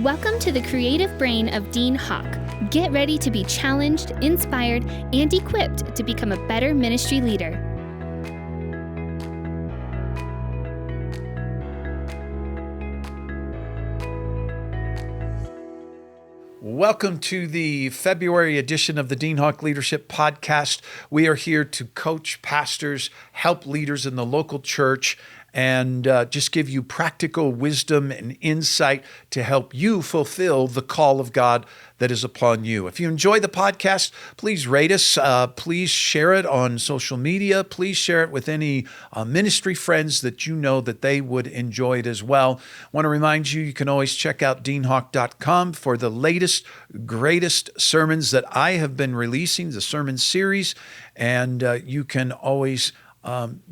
Welcome to the creative brain of Dean Hawk. Get ready to be challenged, inspired, and equipped to become a better ministry leader. Welcome to the February edition of the Dean Hawk Leadership Podcast. We are here to coach pastors, help leaders in the local church, and just give you practical wisdom and insight to help you fulfill the call of God that is upon you. If you enjoy the podcast, please rate us. Please share it on social media. Please share it with any ministry friends that you know that they would enjoy it as well. I want to remind you, you can always check out deanhawk.com for the latest, greatest sermons that I have been releasing, the sermon series, and you can always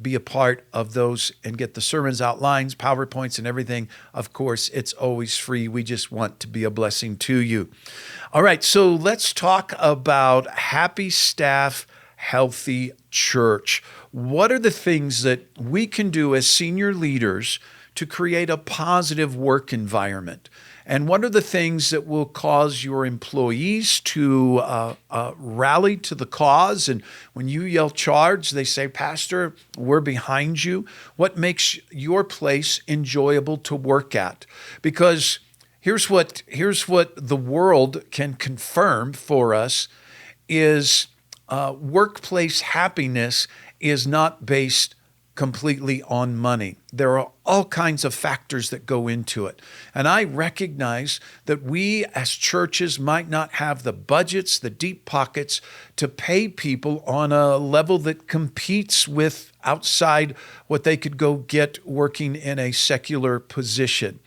be a part of those and get the sermons, outlines, PowerPoints, and everything. Of course, it's always free. We just want to be a blessing to you. All right, so let's talk about happy staff, healthy church. What are the things that we can do as senior leaders to create a positive work environment? And what are the things that will cause your employees to rally to the cause? And when you yell charge, they say, Pastor, we're behind you. What makes your place enjoyable to work at? Because here's what the world can confirm for us is workplace happiness is not based completely on money. There are all kinds of factors that go into it. And I recognize that we as churches might not have the budgets, the deep pockets to pay people on a level that competes with outside what they could go get working in a secular position.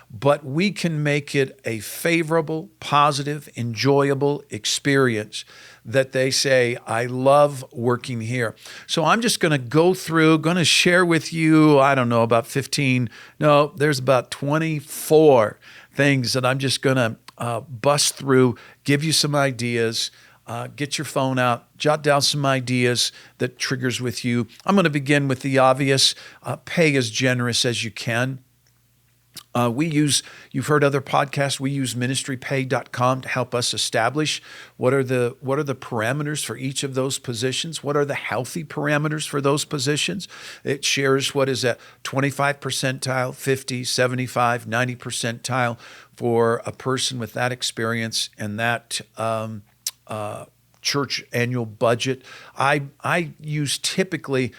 But we can make it a favorable, positive, enjoyable experience that they say, I love working here. So I'm just going to share with you, I don't know, about 15, no, there's about 24 things that I'm just going to bust through, give you some ideas, get your phone out, jot down some ideas that triggers with you. I'm going to begin with the obvious, pay as generous as you can. You've heard other podcasts, we use ministrypay.com to help us establish what are the parameters for each of those positions, what are the healthy parameters for those positions. It shares what is at 25 percentile, 50, 75, 90 percentile for a person with that experience and that church annual budget. I use typically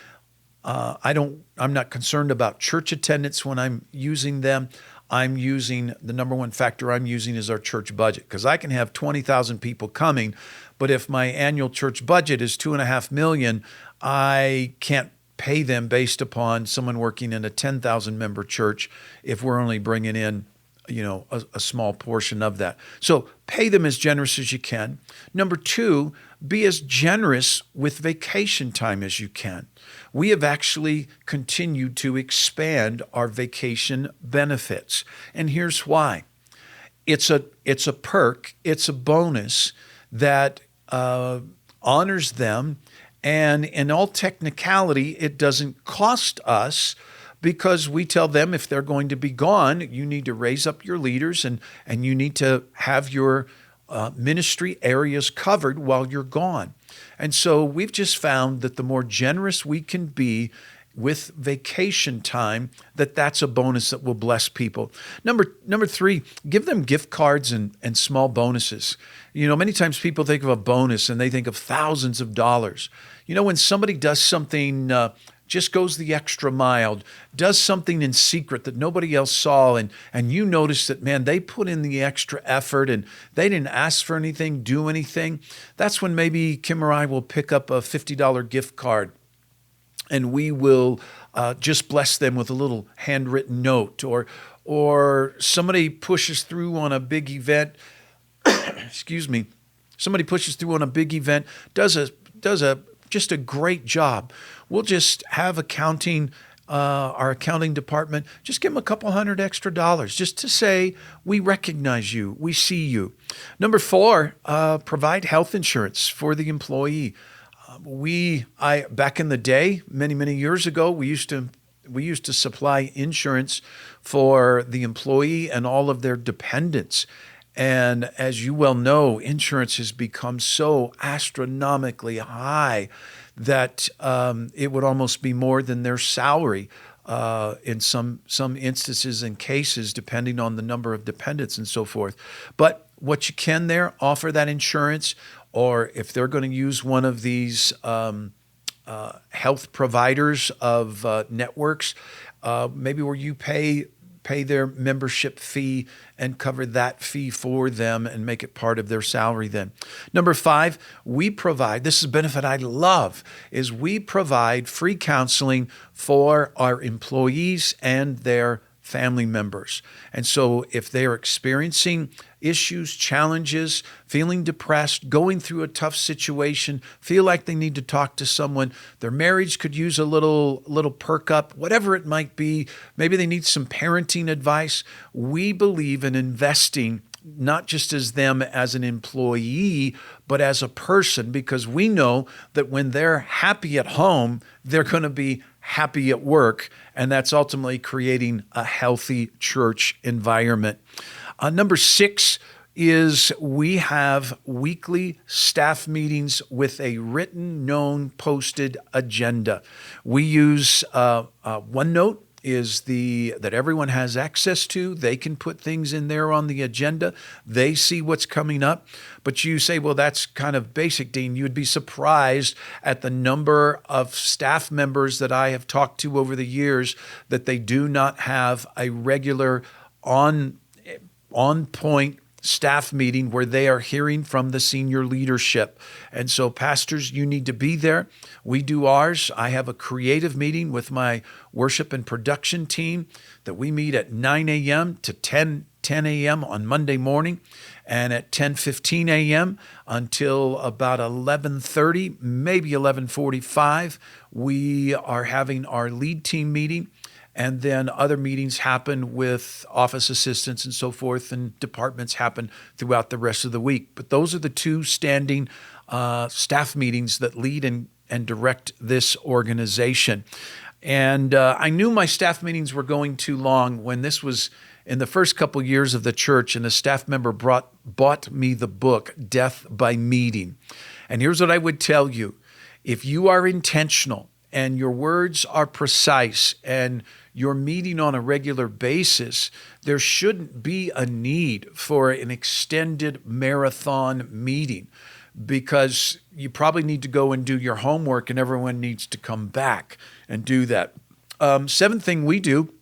I'm not concerned about church attendance when I'm using them. I'm using the number one factor I'm using is our church budget, because I can have 20,000 people coming, but if my annual church budget is $2.5 million, I can't pay them based upon someone working in a 10,000 member church if we're only bringing in a small portion of that. So pay them as generous as you can. Number two, be as generous with vacation time as you can. We have actually continued to expand our vacation benefits. And here's why. It's a perk, it's a bonus that honors them. And in all technicality, it doesn't cost us, because we tell them if they're going to be gone, you need to raise up your leaders and you need to have your ministry areas covered while you're gone. And so we've just found that the more generous we can be with vacation time, that's a bonus that will bless people. Number three, give them gift cards and small bonuses. Many times people think of a bonus and they think of thousands of dollars. When somebody does something, just goes the extra mile, does something in secret that nobody else saw, and you notice that, man, they put in the extra effort and they didn't ask for anything, do anything, that's when maybe Kim or I will pick up a $50 gift card and we will just bless them with a little handwritten note, or somebody pushes through on a big event, somebody pushes through on a big event, does just a great job. We'll just have our accounting department, just give them a couple $100 extra just to say, we recognize you, we see you. Number four, provide health insurance for the employee. Back in the day, many years ago, we used to we used to supply insurance for the employee and all of their dependents. And as you well know, insurance has become so astronomically high that it would almost be more than their salary in some instances and cases, depending on the number of dependents and so forth. But what you can there, offer that insurance, or if they're going to use one of these health providers of networks, maybe where you pay their membership fee and cover that fee for them and make it part of their salary then. Number 5, we provide, this is a benefit I love, is we provide free counseling for our employees and their family members. And so if they're experiencing issues, challenges, feeling depressed, going through a tough situation, feel like they need to talk to someone, their marriage could use a little perk up, whatever it might be, maybe they need some parenting advice, we believe in investing not just as them as an employee, but as a person, because we know that when they're happy at home, they're going to be happy at work, and that's ultimately creating a healthy church environment. Number 6 is we have weekly staff meetings with a written, known, posted agenda. We use OneNote is that everyone has access to. They can put things in there on the agenda. They see what's coming up. But you say, well, that's kind of basic, Dean. You'd be surprised at the number of staff members that I have talked to over the years that they do not have a regular on point staff meeting where they are hearing from the senior leadership. And so pastors, you need to be there. We do ours. I have a creative meeting with my worship and production team that we meet at 9 a.m. to 10 a.m. on Monday morning, and at 10:15 a.m. until about 11:30, maybe 11:45, we are having our lead team meeting. And then other meetings happen with office assistants and so forth, and departments happen throughout the rest of the week. But those are the 2 standing staff meetings that lead and direct this organization. And I knew my staff meetings were going too long when this was in the first couple years of the church, and a staff member bought me the book, Death by Meeting. And here's what I would tell you. If you are intentional and your words are precise and you're meeting on a regular basis, there shouldn't be a need for an extended marathon meeting, because you probably need to go and do your homework and everyone needs to come back and do that. 7th thing we do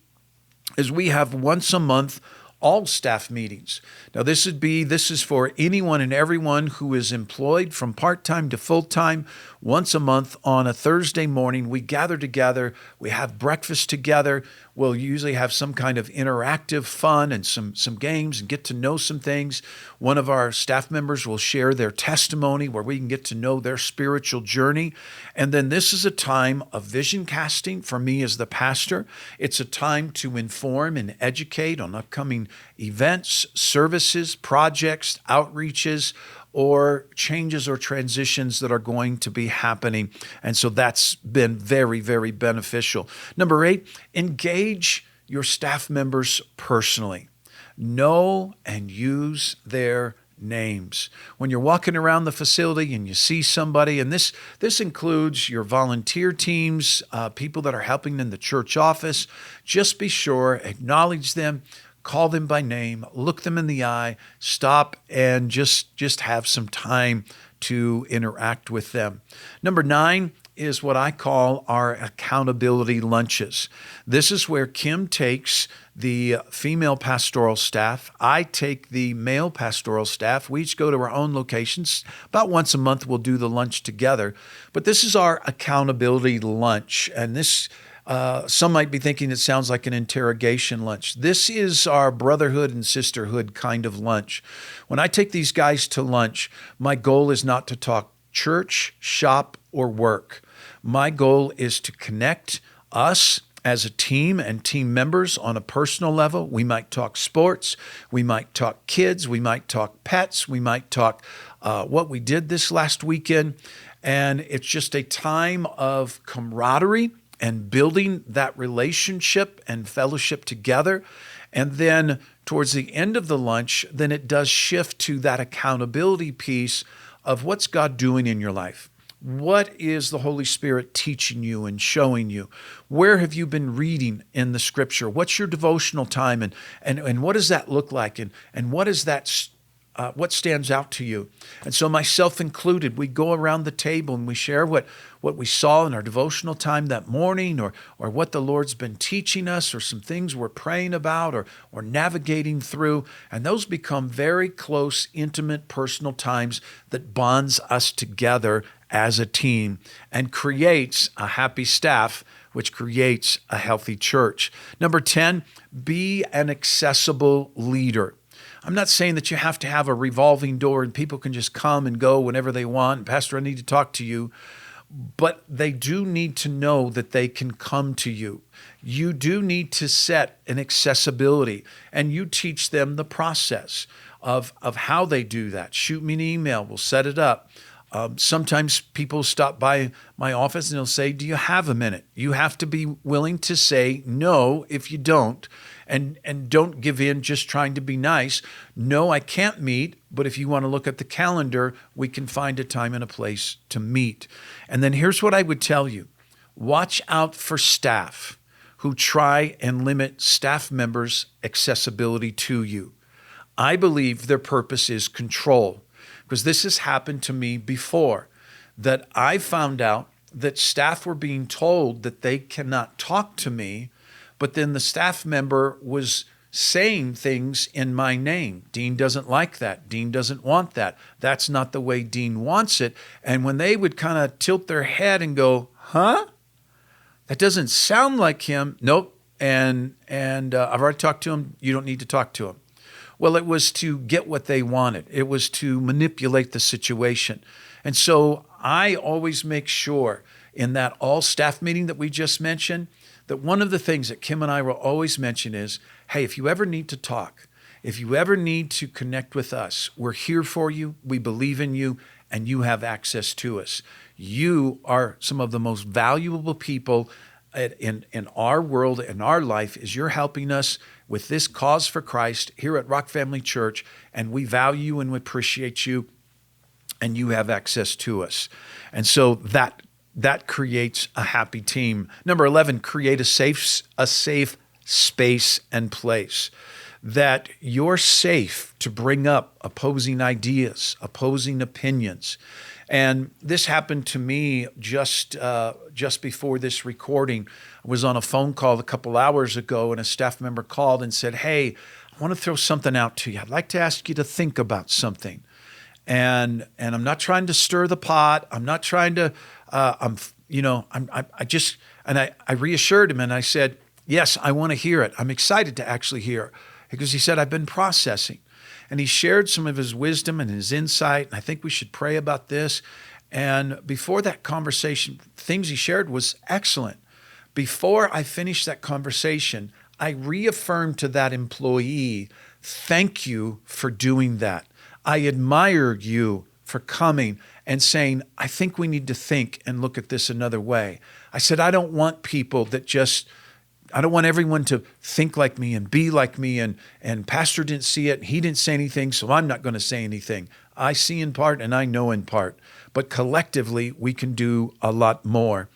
is we have once a month all staff meetings. Now this is for anyone and everyone who is employed from part-time to full-time. Once a month on a Thursday morning, we gather together, we have breakfast together. We'll usually have some kind of interactive fun and some games and get to know some things. One of our staff members will share their testimony where we can get to know their spiritual journey. And then this is a time of vision casting for me as the pastor. It's a time to inform and educate on upcoming events, services, projects, outreaches, or changes or transitions that are going to be happening. And so that's been very, very beneficial. Number 8, engage your staff members personally. Know and use their names. When you're walking around the facility and you see somebody, and this includes your volunteer teams, people that are helping in the church office, just be sure, acknowledge them, call them by name, look them in the eye, stop and just have some time to interact with them. Number 9 is what I call our accountability lunches. This is where Kim takes the female pastoral staff. I take the male pastoral staff. We each go to our own locations. About once a month, we'll do the lunch together. But this is our accountability lunch. And this some might be thinking it sounds like an interrogation lunch. This is our brotherhood and sisterhood kind of lunch. When I take these guys to lunch, my goal is not to talk church, shop, or work. My goal is to connect us as a team and team members on a personal level. We might talk sports, we might talk kids, we might talk pets, we might talk what we did this last weekend. And it's just a time of camaraderie and building that relationship and fellowship together. And then towards the end of the lunch, then it does shift to that accountability piece of what's God doing in your life. What is the Holy Spirit teaching you and showing you? Where have you been reading in the Scripture? What's your devotional time, and what does that look like? And what is that? What stands out to you? And so myself included, we go around the table and we share what we saw in our devotional time that morning, or what the Lord's been teaching us, or some things we're praying about or navigating through. And those become very close, intimate, personal times that bonds us together as a team and creates a happy staff, which creates a healthy church. Number 10, be an accessible leader. I'm not saying that you have to have a revolving door and people can just come and go whenever they want. Pastor, I need to talk to you. But they do need to know that they can come to you. You do need to set an accessibility, and you teach them the process of how they do that. Shoot me an email. We'll set it up. Sometimes people stop by my office and they'll say, do you have a minute? You have to be willing to say no if you don't, and don't give in just trying to be nice. No, I can't meet, but if you want to look at the calendar, we can find a time and a place to meet. And then here's what I would tell you. Watch out for staff who try and limit staff members' accessibility to you. I believe their purpose is control. Because this has happened to me before, that I found out that staff were being told that they cannot talk to me, but then the staff member was saying things in my name. Dean doesn't like that. Dean doesn't want that. That's not the way Dean wants it. And when they would kind of tilt their head and go, huh? That doesn't sound like him. Nope. And I've already talked to him. You don't need to talk to him. Well, it was to get what they wanted. It was to manipulate the situation. And so I always make sure in that all staff meeting that we just mentioned, that one of the things that Kim and I will always mention is, hey, if you ever need to talk, if you ever need to connect with us, we're here for you, we believe in you, and you have access to us. You are some of the most valuable people in our world, in our life, is you're helping us with this cause for Christ here at Rock Family Church, and we value you and we appreciate you, and you have access to us. And so that creates a happy team. Number 11, create a safe space and place. That you're safe to bring up opposing ideas, opposing opinions. And this happened to me just before this recording. I was on a phone call a couple hours ago, and a staff member called and said, hey, I want to throw something out to you. I'd like to ask you to think about something. And I'm not trying to stir the pot. I'm not trying to, I reassured him and I said, yes, I want to hear it. I'm excited to actually hear it. Because he said, I've been processing. And he shared some of his wisdom and his insight, and I think we should pray about this. And before that conversation, things he shared was excellent. Before I finished that conversation, I reaffirmed to that employee, thank you for doing that. I admire you for coming and saying, I think we need to think and look at this another way. I said, I don't want everyone to think like me and be like me, and Pastor didn't see it, he didn't say anything, so I'm not going to say anything. I see in part and I know in part, but collectively we can do a lot more.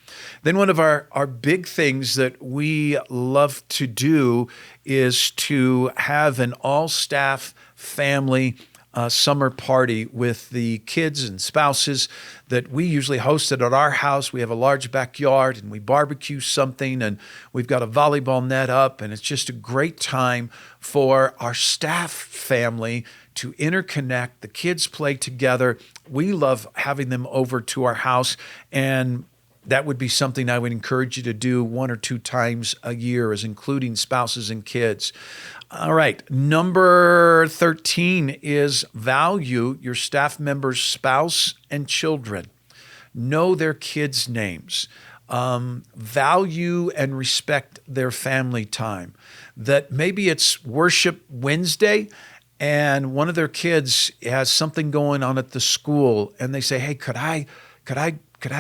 Then one of our big things that we love to do is to have an all-staff family summer party with the kids and spouses that we usually host it at our house. We have a large backyard and we barbecue something, and we've got a volleyball net up, and it's just a great time for our staff family to interconnect. The kids play together. We love having them over to our house, and that would be something I would encourage you to do 1 or 2 times a year, as including spouses and kids. All right, number 13 is value your staff members' spouse and children. Know their kids' names. Value and respect their family time. That maybe it's Worship Wednesday and one of their kids has something going on at the school, and they say, hey, could I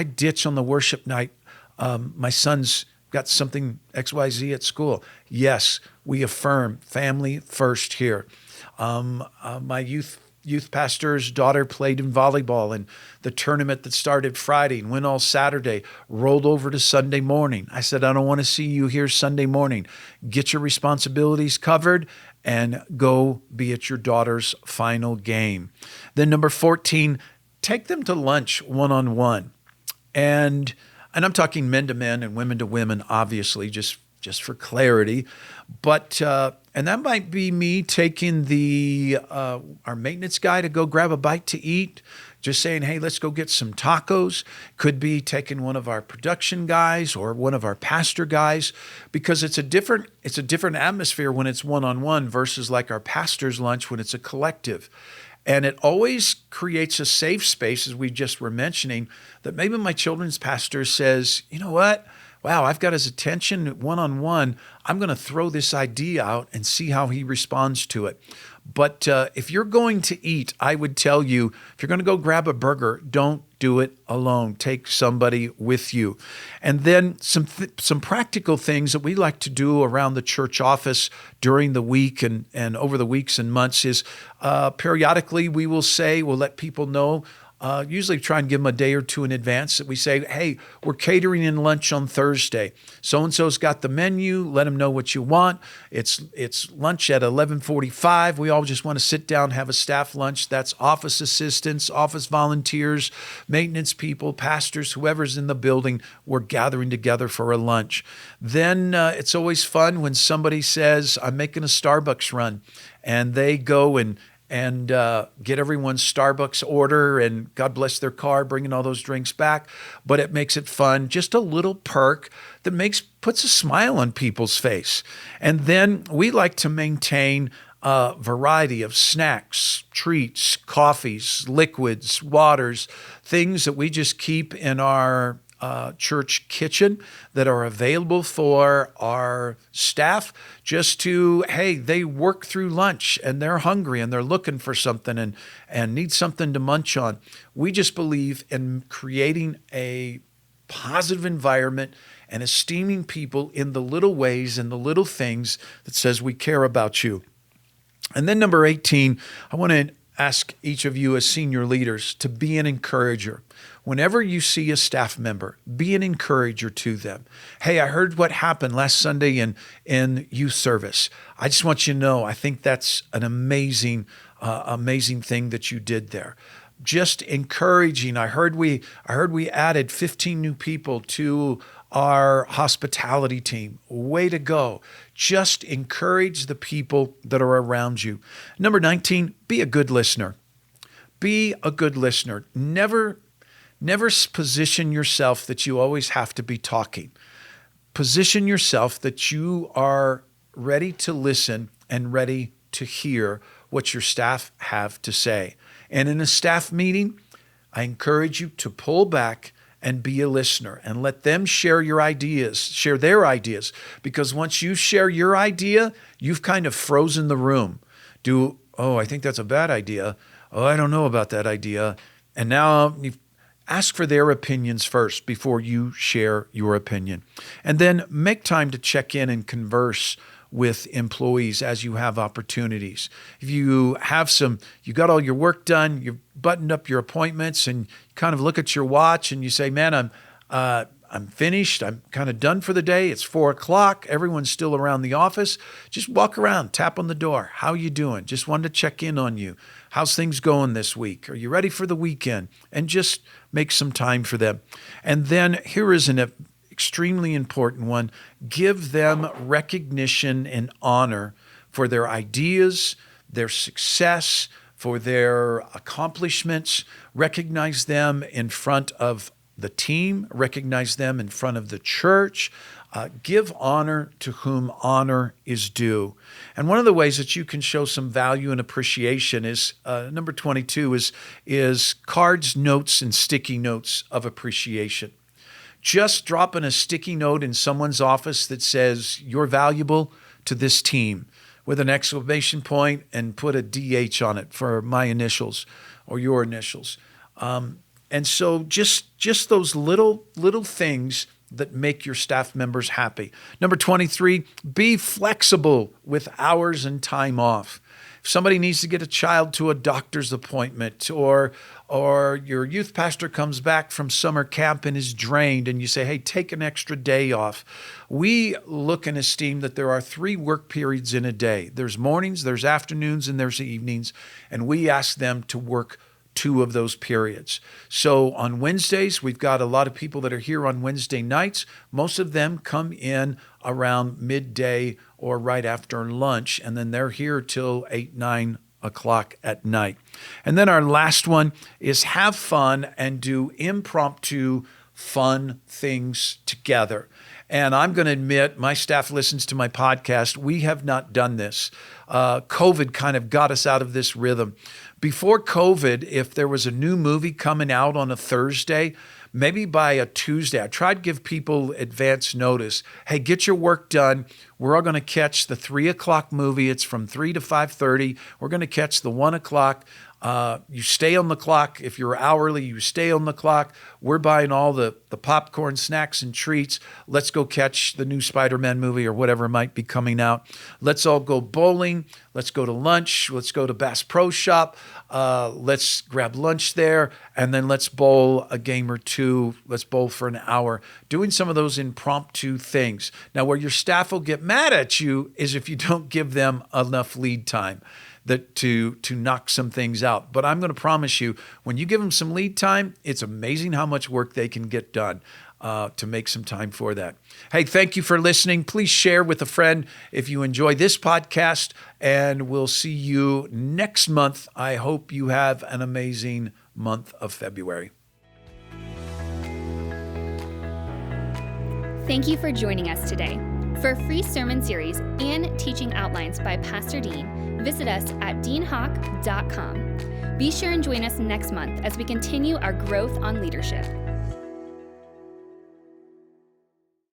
ditch on the worship night My son's got something XYZ at school. Yes, we affirm family first here. My youth pastor's daughter played in volleyball, and the tournament that started Friday and went all Saturday rolled over to Sunday morning. I said, I don't want to see you here Sunday morning. Get your responsibilities covered and go be at your daughter's final game. Then number 14, take them to lunch one-on-one. And I'm talking men to men and women to women, obviously, just for clarity. But and that might be me taking our maintenance guy to go grab a bite to eat, just saying, hey, let's go get some tacos. Could be taking one of our production guys or one of our pastor guys, because it's a different atmosphere when it's one-on-one versus like our pastor's lunch when it's a collective. And it always creates a safe space, as we just were mentioning, that maybe my children's pastor says, you know what? Wow, I've got his attention one-on-one. I'm going to throw this idea out and see how he responds to it. But if you're going to eat, I would tell you, if you're going to go grab a burger, don't do it alone. Take somebody with you. And then some practical things that we like to do around the church office during the week and over the weeks and months is periodically we'll let people know, usually try and give them a day or two in advance, that we say, hey, we're catering in lunch on Thursday. So-and-so's got the menu. Let them know what you want. It's lunch at 11:45. We all just want to sit down, have a staff lunch. That's office assistants, office volunteers, maintenance people, pastors, whoever's in the building. We're gathering together for a lunch. Then it's always fun when somebody says, I'm making a Starbucks run, and they go and get everyone's Starbucks order, and God bless their car, bringing all those drinks back. But it makes it fun, just a little perk that puts a smile on people's face. And then we like to maintain a variety of snacks, treats, coffees, liquids, waters, things that we just keep in our church kitchen that are available for our staff, just to, hey, they work through lunch and they're hungry and they're looking for something and need something to munch on. We just believe in creating a positive environment and esteeming people in the little ways and the little things that says we care about you. And then number 18, I want to ask each of you as senior leaders to be an encourager. Whenever you see a staff member, be an encourager to them. Hey, I heard what happened last Sunday in youth service. I just want you to know, I think that's an amazing thing that you did there. Just encouraging. I heard we added 15 new people to our hospitality team. Way to go. Just encourage the people that are around you. Number 19, be a good listener. Be a good listener. Never position yourself that you always have to be talking. Position yourself that you are ready to listen and ready to hear what your staff have to say. And in a staff meeting, I encourage you to pull back and be a listener and let them share their ideas. Because once you share your idea, you've kind of frozen the room. I think that's a bad idea. Oh, I don't know about that idea. And now you ask for their opinions first before you share your opinion. And then make time to check in and converse with employees as you have opportunities. If you got all your work done, you've buttoned up your appointments, and you kind of look at your watch and you say, man, I'm finished. I'm kind of done for the day. It's 4:00. Everyone's still around the office. Just walk around, tap on the door. How you doing? Just wanted to check in on you. How's things going this week? Are you ready for the weekend? And just make some time for them. And then here is an extremely important one. Give them recognition and honor for their ideas, their success, for their accomplishments. Recognize them in front of the team, recognize them in front of the church. Give honor to whom honor is due. And one of the ways that you can show some value and appreciation is, number 22 is cards, notes, and sticky notes of appreciation. Just dropping a sticky note in someone's office that says, you're valuable to this team, with an exclamation point, and put a DH on it for my initials or your initials. And so just those little things that make your staff members happy. Number 23, be flexible with hours and time off. If somebody needs to get a child to a doctor's appointment, or your youth pastor comes back from summer camp and is drained, and you say, hey, take an extra day off. We look and esteem that there are 3 work periods in a day. There's mornings, there's afternoons, and there's evenings, and we ask them to work 2 of those periods. So on Wednesdays, we've got a lot of people that are here on Wednesday nights. Most of them come in around midday or right after lunch, and then they're here till 8, 9 o'clock at night. And then our last one is have fun and do impromptu fun things together. And I'm going to admit, my staff listens to my podcast. We have not done this. COVID kind of got us out of this rhythm. Before COVID, if there was a new movie coming out on a Thursday, maybe by a Tuesday, I tried to give people advance notice. Hey, get your work done. We're all going to catch the 3 o'clock movie. It's from 3 to 5:30. We're going to catch the 1 o'clock. You stay on the clock. If you're hourly, you stay on the clock. We're buying all the popcorn, snacks, and treats. Let's go catch the new Spider-Man movie or whatever might be coming out. Let's all go bowling. Let's go to lunch. Let's go to Bass Pro Shop. Let's grab lunch there, and then let's bowl a game or 2. Let's bowl for an hour. Doing some of those impromptu things. Now, where your staff will get mad at you is if you don't give them enough lead time to knock some things out. But I'm going to promise you, when you give them some lead time, it's amazing how much work they can get done to make some time for that. Hey, thank you for listening. Please share with a friend if you enjoy this podcast, and we'll see you next month. I hope you have an amazing month of February. Thank you for joining us today. For a free sermon series and teaching outlines by Pastor Dean, visit us at deanhawk.com. Be sure and join us next month as we continue our growth on leadership.